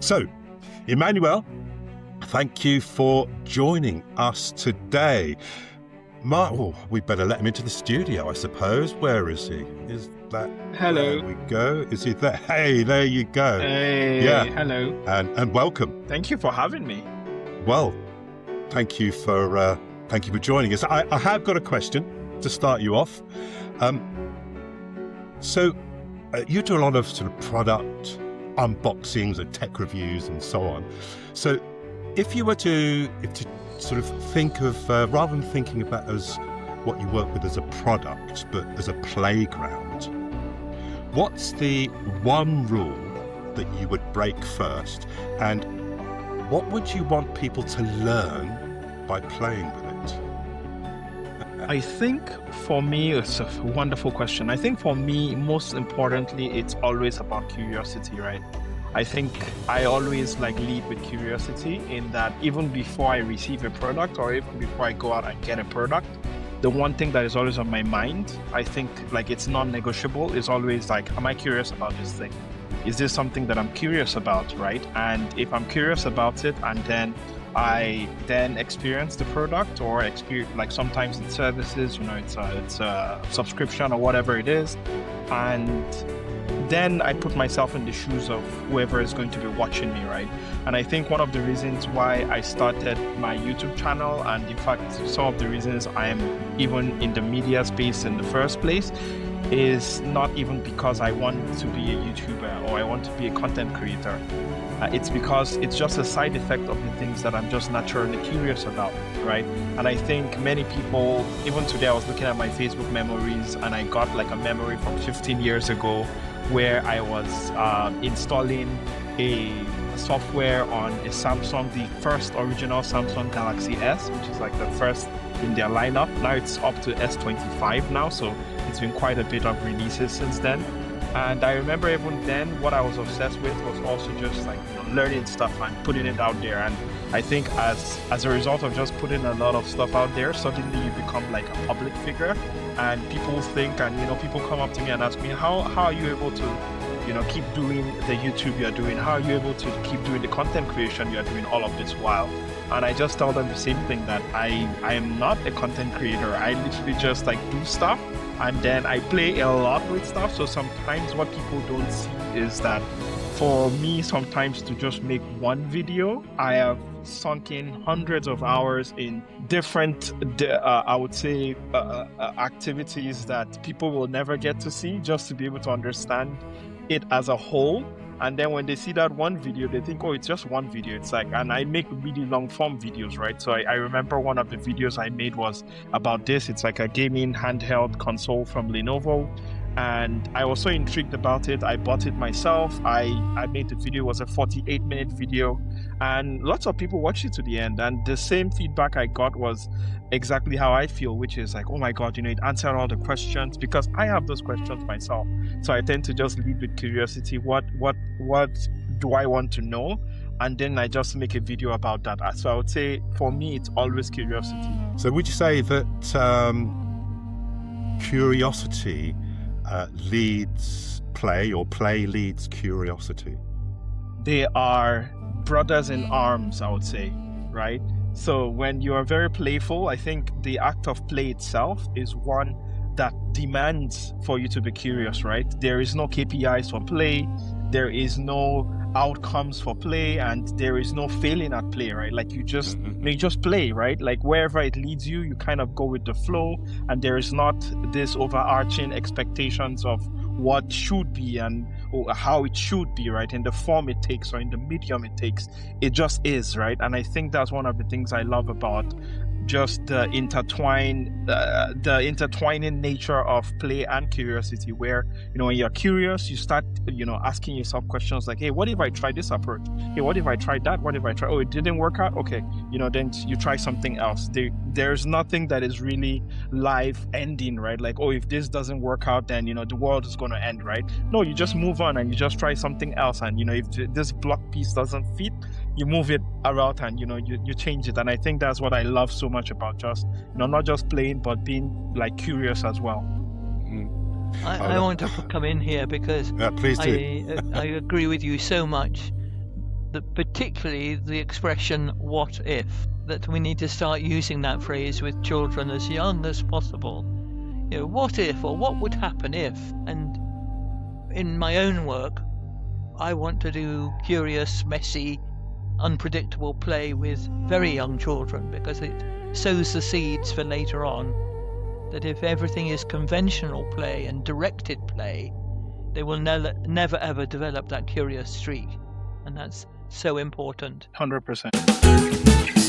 So, Emmanuel, thank you for joining us today. We better let him into the studio, I suppose. Where is he? Is that... Hello. There we go. Is he there? Hey, there you go. Hey, yeah. Hello. And welcome. Thank you for having me. Well, thank you for joining us. I have got a question to start you off. So you do a lot of sort of product unboxings and tech reviews and so on. So if you were to sort of think of, rather than thinking of that as what you work with as a product, but as a playground, what's the one rule that you would break first, and what would you want people to learn by playing with it? I think for me, it's a wonderful question. I think for me, most importantly, it's always about curiosity, right? I think I always lead with curiosity, in that even before I receive a product, or even before I go out and get a product, the one thing that is always on my mind, I think it's non-negotiable, is always am I curious about this thing? Is this something that I'm curious about, right? And if I'm curious about it, and then I then experience the product, or experience, sometimes it's services, it's a subscription or whatever it is, and then I put myself in the shoes of whoever is going to be watching me, right? And I think one of the reasons why I started my YouTube channel, and in fact some of the reasons I am even in the media space in the first place, is not even because I want to be a YouTuber or I want to be a content creator. It's because it's just a side effect of the things that I'm just naturally curious about, right? And I think many people, even today I was looking at my Facebook memories, and I got a memory from 15 years ago where I was installing a software on a Samsung, the first original Samsung Galaxy S, which is the first in their lineup. Now it's up to S25 now, so it's been quite a bit of releases since then. And I remember even then, what I was obsessed with was also just learning stuff and putting it out there. And I think as a result of just putting a lot of stuff out there, suddenly you become a public figure, and people think, and people come up to me and ask me, how are you able to keep doing the YouTube you're doing? How are you able to keep doing the content creation you're doing all of this while? And I just tell them the same thing, that I am not a content creator. I literally just do stuff, and then I play a lot with stuff. So sometimes what people don't see is that for me, sometimes to just make one video, I have sunk in hundreds of hours in different, I would say, activities that people will never get to see, just to be able to understand it as a whole. And then when they see that one video, they think, oh, it's just one video. It's and I make really long form videos, right? So I remember one of the videos I made was about this. It's a gaming handheld console from Lenovo. And I was so intrigued about it. I bought it myself. I made the video. It was a 48-minute video. And lots of people watched it to the end. And the same feedback I got was exactly how I feel, which is oh my God, it answered all the questions, because I have those questions myself. So I tend to just lead with curiosity. What do I want to know? And then I just make a video about that. So I would say for me, it's always curiosity. So would you say that curiosity leads play, or play leads curiosity? They are brothers in arms, I would say, right? So when you are very playful, I think the act of play itself is one that demands for you to be curious, right? There is no KPIs for play, there is no outcomes for play, and there is no failing at play, right? You just play, right? Wherever it leads you, you kind of go with the flow, and there is not this overarching expectations of what should be and how it should be, right? In the form it takes, or in the medium it takes. It just is, right? And I think that's one of the things I love about just the intertwining nature of play and curiosity, where when you're curious, you start asking yourself questions like, hey, what if I try this approach? Hey, what if I tried that? What if I try, oh, it didn't work out? Okay, then you try something else. There's nothing that is really life ending, right? Oh, if this doesn't work out, then the world is going to end, right? No, you just move on and you just try something else, and if this block piece doesn't fit, you move it around and you change it. And I think that's what I love so much about just not just playing, but being curious as well. I want to come in here because please do. I agree with you so much. particularly the expression "what if," that we need to start using that phrase with children as young as possible. What if, or what would happen if? And in my own work, I want to do curious, messy, unpredictable play with very young children, because it sows the seeds for later on, that if everything is conventional play and directed play, they will never ever develop that curious streak. And that's so important. 100%.